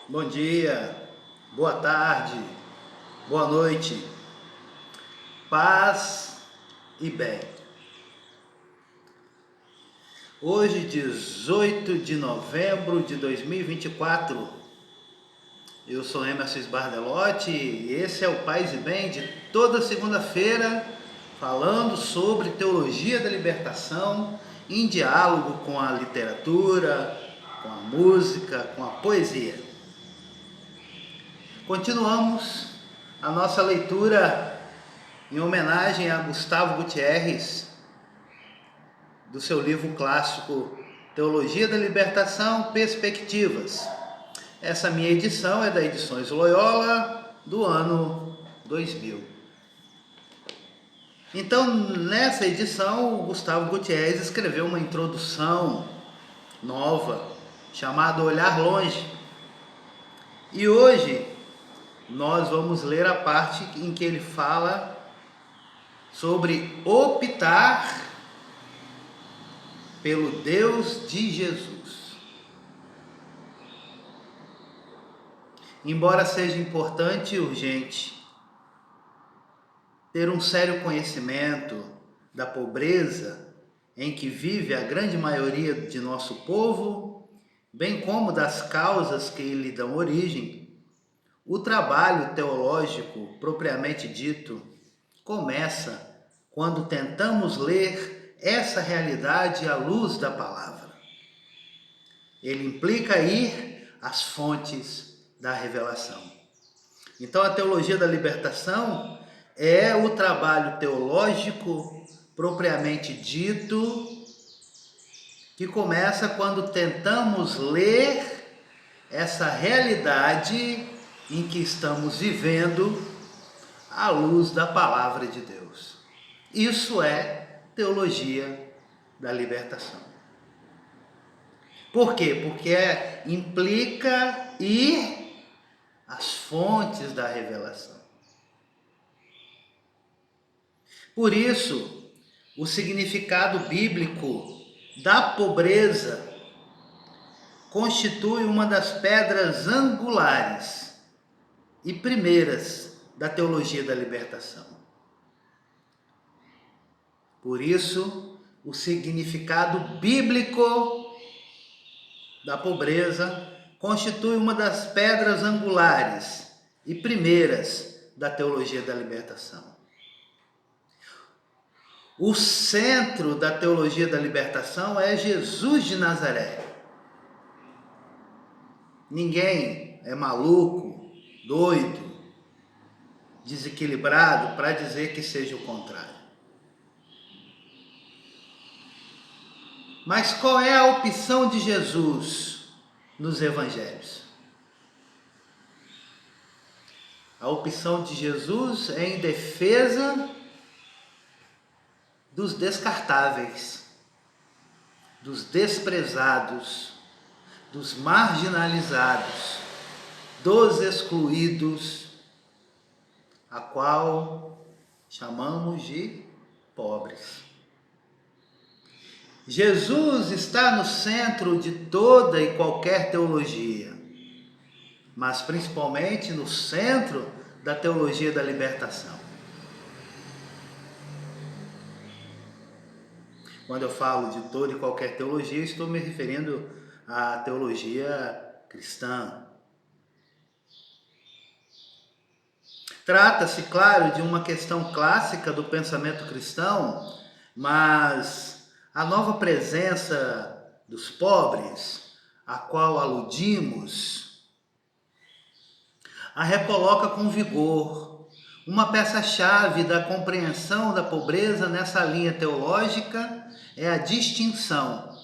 Bom dia, boa tarde, boa noite, paz e bem. Hoje, 18 de novembro de 2024, eu sou Emerson Bardelotti e esse é o Paz e Bem de toda segunda-feira, falando sobre teologia da libertação em diálogo com a literatura, com a música, com a poesia. Continuamos a nossa leitura em homenagem a Gustavo Gutierrez, do seu livro clássico Teologia da Libertação, Perspectivas. Essa minha edição é da Edições Loyola, do ano 2000. Então, nessa edição, o Gustavo Gutierrez escreveu uma introdução nova, chamada Olhar Longe. E hoje nós vamos ler a parte em que ele fala sobre optar pelo Deus de Jesus. Embora seja importante e urgente ter um sério conhecimento da pobreza em que vive a grande maioria de nosso povo, bem como das causas que lhe dão origem, o trabalho teológico propriamente dito começa quando tentamos ler essa realidade à luz da palavra. Ele implica ir às fontes da revelação. Então, a teologia da libertação é o trabalho teológico propriamente dito que começa quando tentamos ler essa realidade em que estamos vivendo à luz da palavra de Deus. Isso é teologia da libertação. Por quê? Porque implica ir às fontes da revelação. Por isso, o significado bíblico da pobreza constitui uma das pedras angulares e primeiras da teologia da libertação. Por isso, o significado bíblico da pobreza constitui uma das pedras angulares e primeiras da teologia da libertação. O centro da teologia da libertação é Jesus de Nazaré. Ninguém é maluco, doido, desequilibrado para dizer que seja o contrário. Mas qual é a opção de Jesus nos evangelhos? A opção de Jesus é em defesa dos descartáveis, dos desprezados, dos marginalizados, dos excluídos, a qual chamamos de pobres. Jesus está no centro de toda e qualquer teologia, mas principalmente no centro da teologia da libertação. Quando eu falo de toda e qualquer teologia, estou me referindo à teologia cristã. Trata-se, claro, de uma questão clássica do pensamento cristão, mas a nova presença dos pobres, a qual aludimos, a recoloca com vigor. Uma peça-chave da compreensão da pobreza nessa linha teológica é a distinção,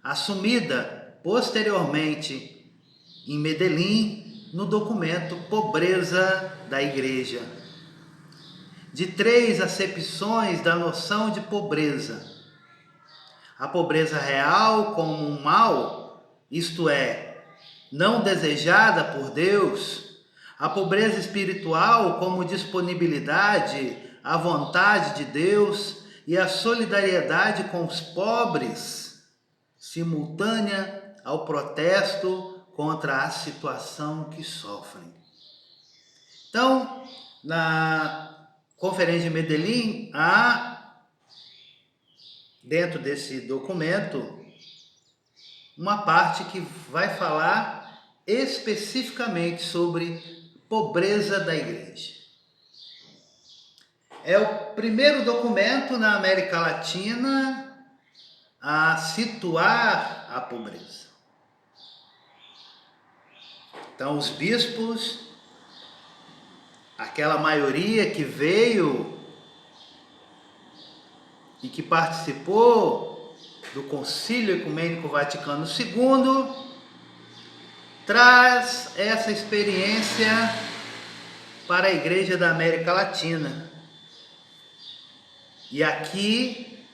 assumida posteriormente em Medellín, no documento Pobreza da Igreja, de 3 acepções da noção de pobreza. A pobreza real como um mal, isto é, não desejada por Deus. A pobreza espiritual como disponibilidade à vontade de Deus e a solidariedade com os pobres, simultânea ao protesto contra a situação que sofrem. Então, na Conferência de Medellín, há, dentro desse documento, uma parte que vai falar especificamente sobre pobreza da igreja. É o primeiro documento na América Latina a situar a pobreza. Então, os bispos, aquela maioria que veio e que participou do Concílio Ecumênico Vaticano II, traz essa experiência para a Igreja da América Latina. E aqui,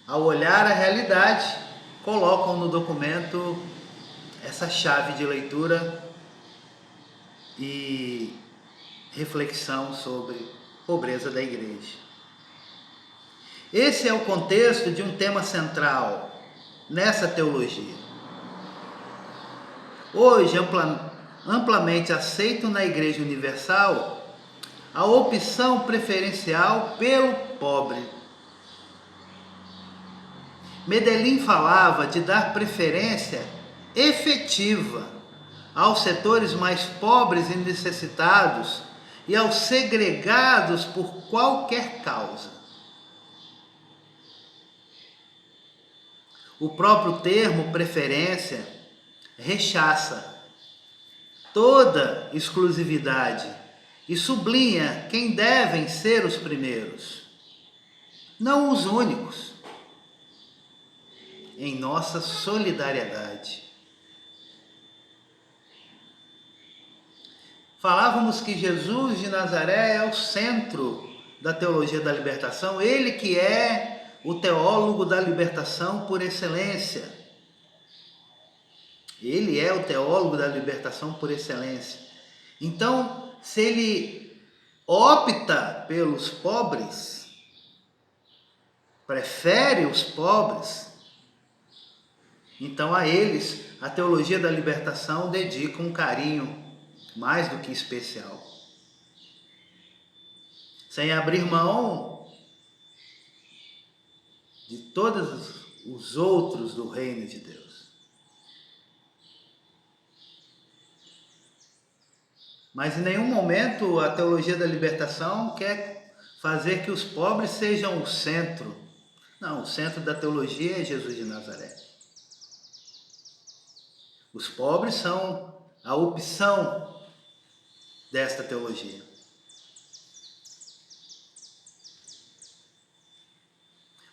ao olhar a realidade, colocam no documento essa chave de leitura e reflexão sobre pobreza da igreja. Esse é o contexto de um tema central nessa teologia. Hoje, amplamente aceito na Igreja Universal a opção preferencial pelo pobre. Medellín falava de dar preferência efetiva aos setores mais pobres e necessitados e aos segregados por qualquer causa. O próprio termo preferência rechaça toda exclusividade e sublinha quem devem ser os primeiros, não os únicos, em nossa solidariedade. Falávamos que Jesus de Nazaré é o centro da teologia da libertação, ele que é o teólogo da libertação por excelência. Ele é o teólogo da libertação por excelência. Então, se ele opta pelos pobres, prefere os pobres, então a eles a teologia da libertação dedica um carinho mais do que especial. Sem abrir mão de todos os outros do reino de Deus. Mas em nenhum momento a teologia da libertação quer fazer que os pobres sejam o centro. Não, o centro da teologia é Jesus de Nazaré. Os pobres são a opção desta teologia.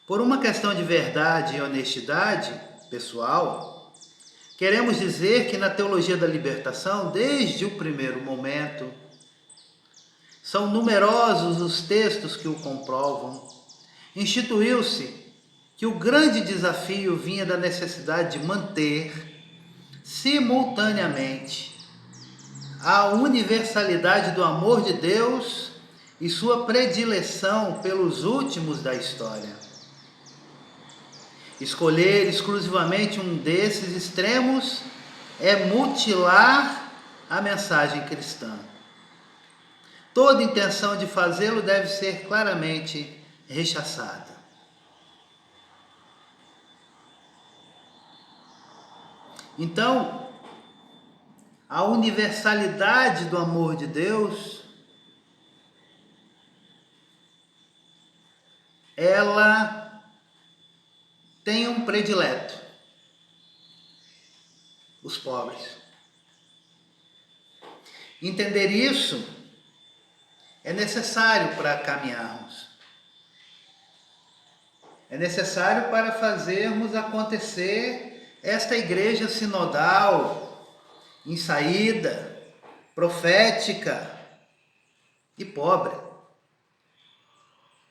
Por uma questão de verdade e honestidade pessoal, queremos dizer que na teologia da libertação, desde o primeiro momento, são numerosos os textos que o comprovam. Instituiu-se que o grande desafio vinha da necessidade de manter simultaneamente a universalidade do amor de Deus e sua predileção pelos últimos da história. Escolher exclusivamente um desses extremos é mutilar a mensagem cristã. Toda intenção de fazê-lo deve ser claramente rechaçada. Então, a universalidade do amor de Deus, ela tem um predileto: os pobres. Entender isso é necessário para caminharmos. É necessário para fazermos acontecer esta igreja sinodal, em saída, profética e pobre,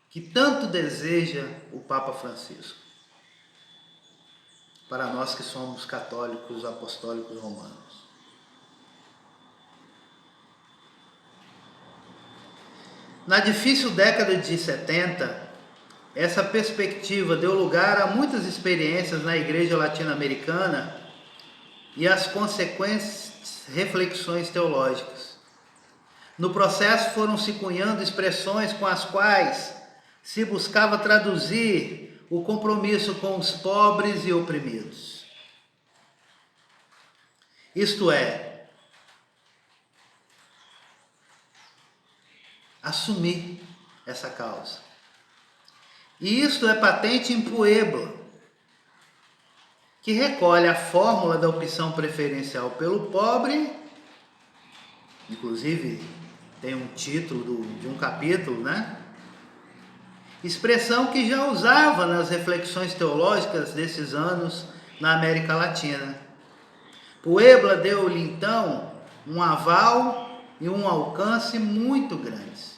que tanto deseja o Papa Francisco, para nós que somos católicos apostólicos romanos. Na difícil década de 70, essa perspectiva deu lugar a muitas experiências na igreja latino-americana e as consequentes reflexões teológicas. No processo foram se cunhando expressões com as quais se buscava traduzir o compromisso com os pobres e oprimidos. Isto é, assumir essa causa. E isto é patente em Puebla, que recolhe a fórmula da opção preferencial pelo pobre, inclusive tem um título de um capítulo, né? Expressão que já usava nas reflexões teológicas desses anos na América Latina. Puebla deu-lhe então um aval e um alcance muito grandes.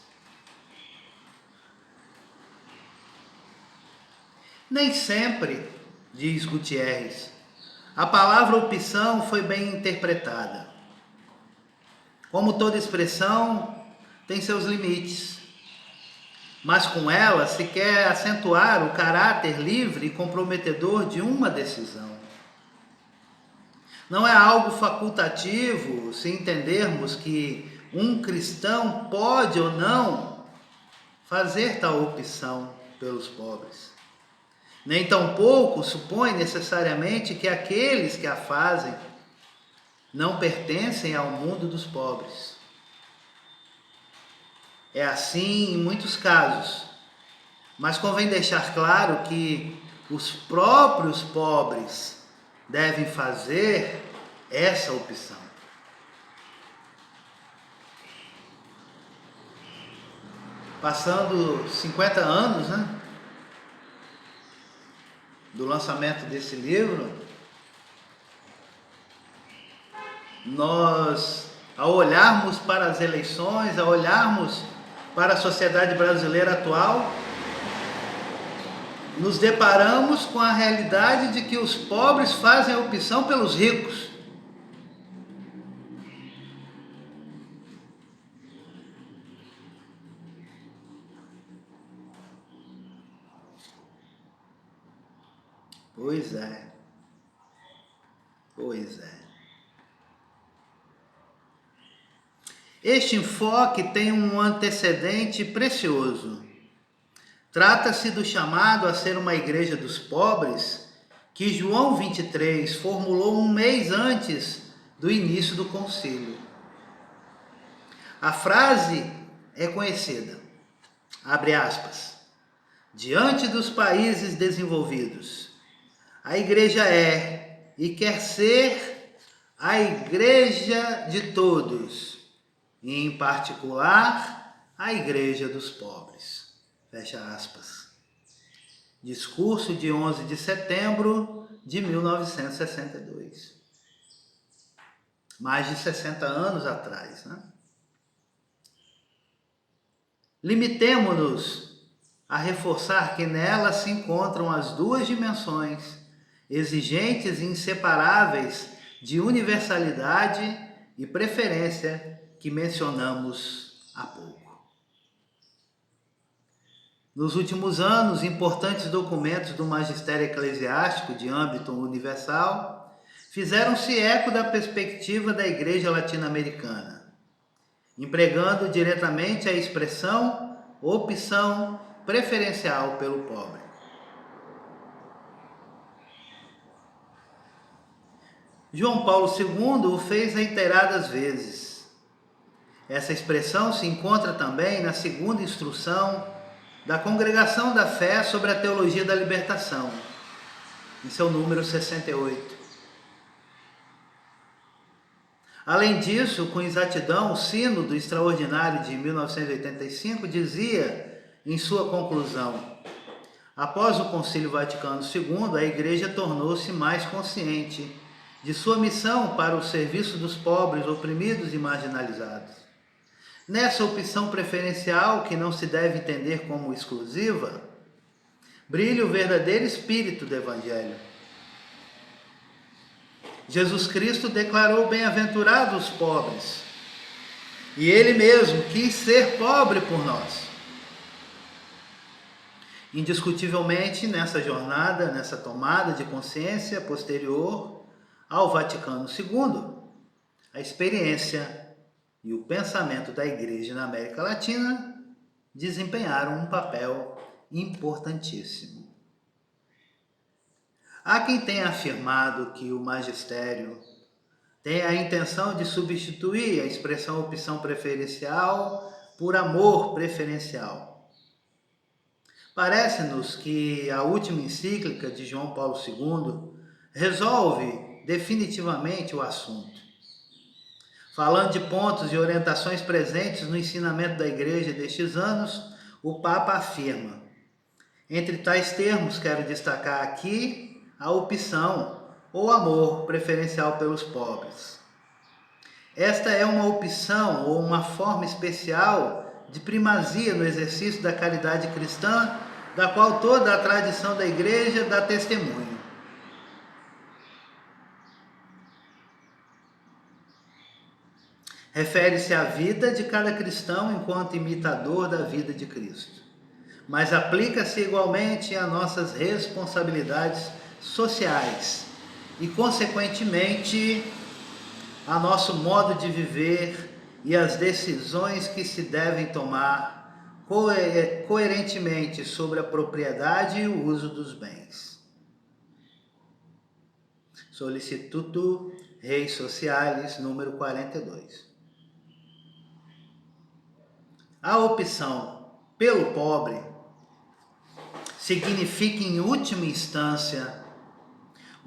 Nem sempre, diz Gutierrez, a palavra opção foi bem interpretada. Como toda expressão, tem seus limites. Mas com ela se quer acentuar o caráter livre e comprometedor de uma decisão. Não é algo facultativo se entendermos que um cristão pode ou não fazer tal opção pelos pobres. Nem tampouco supõe necessariamente que aqueles que a fazem não pertencem ao mundo dos pobres. É assim em muitos casos, mas convém deixar claro que os próprios pobres devem fazer essa opção. Passando 50 anos, né, do lançamento desse livro, nós, ao olharmos para as eleições, ao olharmos para a sociedade brasileira atual, nos deparamos com a realidade de que os pobres fazem a opção pelos ricos. Pois é. Pois é. Este enfoque tem um antecedente precioso. Trata-se do chamado a ser uma igreja dos pobres que João 23 formulou um mês antes do início do concílio. A frase é conhecida. Abre aspas. Diante dos países desenvolvidos, a igreja é e quer ser a igreja de todos, e em particular a igreja dos pobres. Fecha aspas. Discurso de 11 de setembro de 1962. Mais de 60 anos atrás, né? Limitemo-nos a reforçar que nela se encontram as duas dimensões exigentes e inseparáveis de universalidade e preferência que mencionamos há pouco. Nos últimos anos, importantes documentos do magistério eclesiástico de âmbito universal fizeram-se eco da perspectiva da Igreja Latino-Americana, empregando diretamente a expressão opção preferencial pelo pobre. João Paulo II o fez reiteradas vezes. Essa expressão se encontra também na segunda instrução da Congregação da Fé sobre a Teologia da Libertação, em seu número 68. Além disso, com exatidão, o Sínodo Extraordinário de 1985 dizia, em sua conclusão, após o Concílio Vaticano II, a Igreja tornou-se mais consciente de sua missão para o serviço dos pobres, oprimidos e marginalizados. Nessa opção preferencial, que não se deve entender como exclusiva, brilha o verdadeiro espírito do Evangelho. Jesus Cristo declarou bem-aventurados os pobres, e Ele mesmo quis ser pobre por nós. Indiscutivelmente, nessa jornada, nessa tomada de consciência posterior, ao Vaticano II, a experiência e o pensamento da Igreja na América Latina desempenharam um papel importantíssimo. Há quem tenha afirmado que o magistério tem a intenção de substituir a expressão opção preferencial por amor preferencial. Parece-nos que a última encíclica de João Paulo II resolve definitivamente o assunto. Falando de pontos e orientações presentes no ensinamento da Igreja destes anos, o Papa afirma: entre tais termos, quero destacar aqui a opção ou amor preferencial pelos pobres. Esta é uma opção ou uma forma especial de primazia no exercício da caridade cristã, da qual toda a tradição da Igreja dá testemunho. Refere-se à vida de cada cristão enquanto imitador da vida de Cristo, mas aplica-se igualmente a nossas responsabilidades sociais e, consequentemente, a nosso modo de viver e as decisões que se devem tomar coerentemente sobre a propriedade e o uso dos bens. Solicituto Reis Socialis, número 42. A opção pelo pobre significa, em última instância,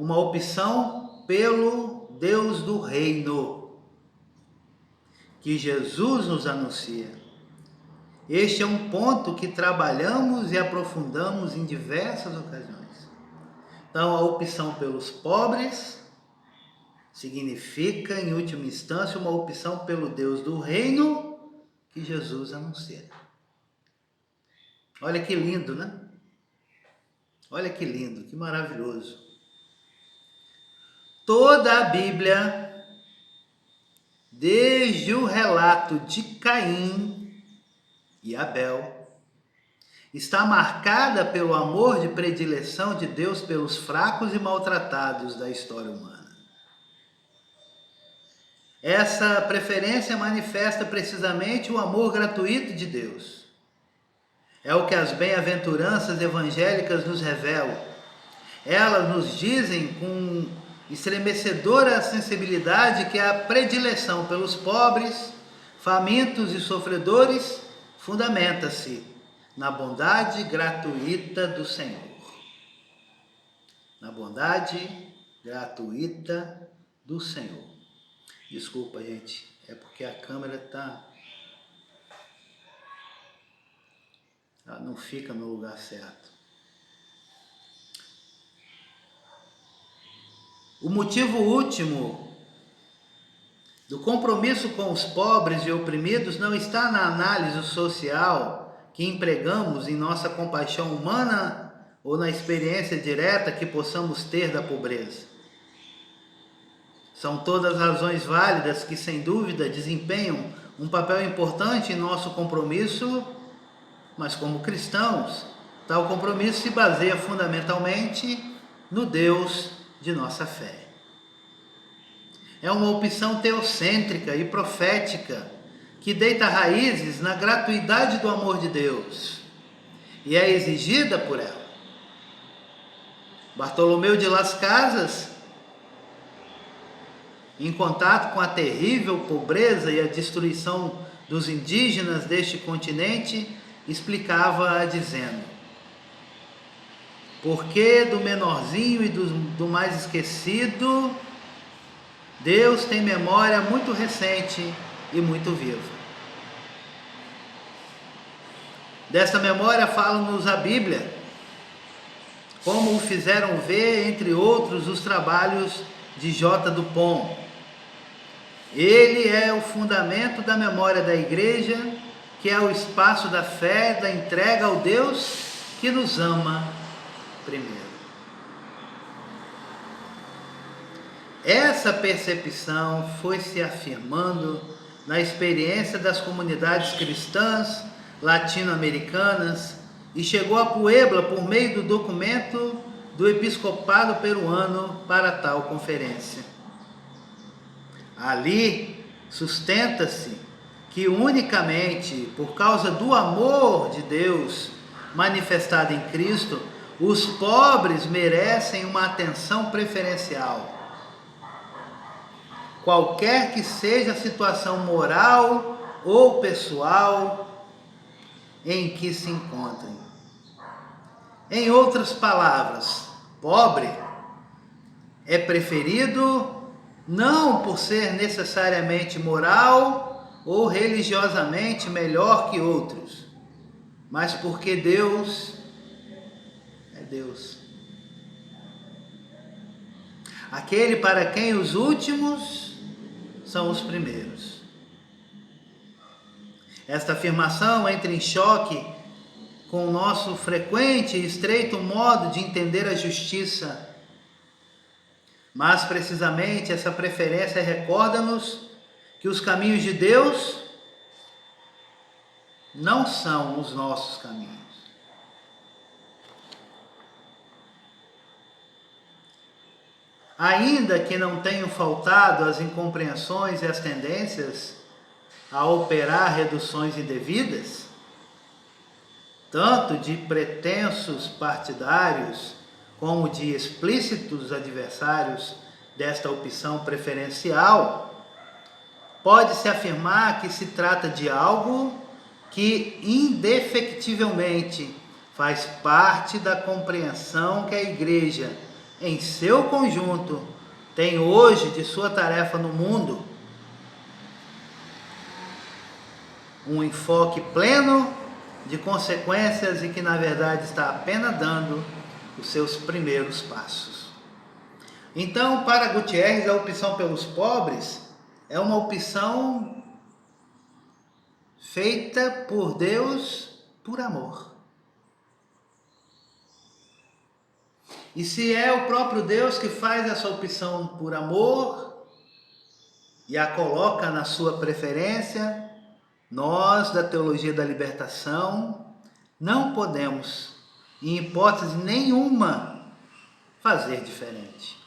uma opção pelo Deus do reino, que Jesus nos anuncia. Este é um ponto que trabalhamos e aprofundamos em diversas ocasiões. Então, a opção pelos pobres significa, em última instância, uma opção pelo Deus do reino que Jesus anuncia. Olha que lindo, né? Olha que lindo, que maravilhoso. Toda a Bíblia, desde o relato de Caim e Abel, está marcada pelo amor de predileção de Deus pelos fracos e maltratados da história humana. Essa preferência manifesta precisamente o amor gratuito de Deus. É o que as bem-aventuranças evangélicas nos revelam. Elas nos dizem com estremecedora sensibilidade que a predileção pelos pobres, famintos e sofredores fundamenta-se na bondade gratuita do Senhor. Na bondade gratuita do Senhor. Desculpa, gente, é porque a câmera ela não fica no lugar certo. O motivo último do compromisso com os pobres e oprimidos não está na análise social que empregamos em nossa compaixão humana ou na experiência direta que possamos ter da pobreza. São todas razões válidas que, sem dúvida, desempenham um papel importante em nosso compromisso, mas como cristãos, tal compromisso se baseia fundamentalmente no Deus de nossa fé. É uma opção teocêntrica e profética que deita raízes na gratuidade do amor de Deus e é exigida por ela. Bartolomeu de Las Casas, em contato com a terrível pobreza e a destruição dos indígenas deste continente, explicava dizendo: porque do menorzinho e do mais esquecido, Deus tem memória muito recente e muito viva. Desta memória fala-nos a Bíblia, como o fizeram ver, entre outros, os trabalhos de J. Dupont. Ele é o fundamento da memória da Igreja, que é o espaço da fé, da entrega ao Deus que nos ama primeiro. Essa percepção foi se afirmando na experiência das comunidades cristãs latino-americanas e chegou a Puebla por meio do documento do episcopado peruano para tal conferência. Ali sustenta-se que unicamente por causa do amor de Deus manifestado em Cristo, os pobres merecem uma atenção preferencial, qualquer que seja a situação moral ou pessoal em que se encontrem. Em outras palavras, pobre é preferido não por ser necessariamente moral ou religiosamente melhor que outros, mas porque Deus é Deus. Aquele para quem os últimos são os primeiros. Esta afirmação entra em choque com o nosso frequente e estreito modo de entender a justiça. Mas precisamente essa preferência recorda-nos que os caminhos de Deus não são os nossos caminhos. Ainda que não tenham faltado as incompreensões e as tendências a operar reduções indevidas, tanto de pretensos partidários como de explícitos adversários desta opção preferencial, pode-se afirmar que se trata de algo que indefectivelmente faz parte da compreensão que a Igreja, em seu conjunto, tem hoje de sua tarefa no mundo. Um enfoque pleno de consequências e que, na verdade, está apenas dando os seus primeiros passos. Então, para Gutierrez, a opção pelos pobres é uma opção feita por Deus por amor. E se é o próprio Deus que faz essa opção por amor e a coloca na sua preferência, nós, da teologia da libertação, não podemos, em hipótese nenhuma, fazer diferente.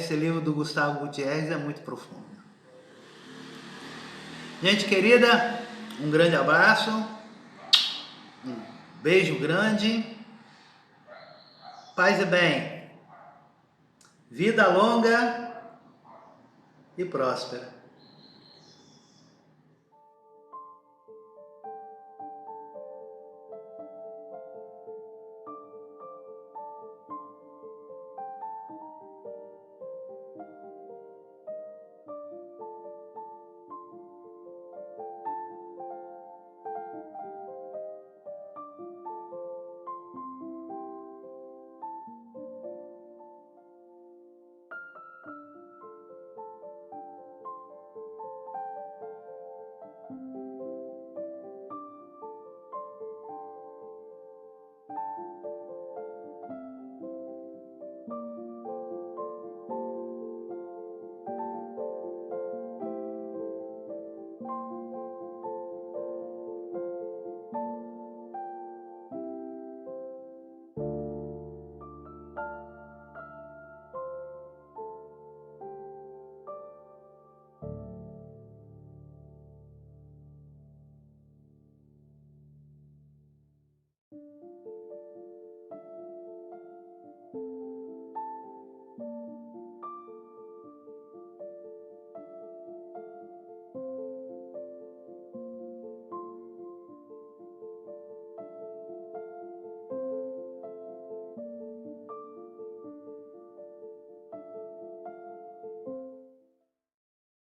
Esse livro do Gustavo Gutierrez é muito profundo. Gente querida, um grande abraço, um beijo grande, paz e bem, vida longa e próspera.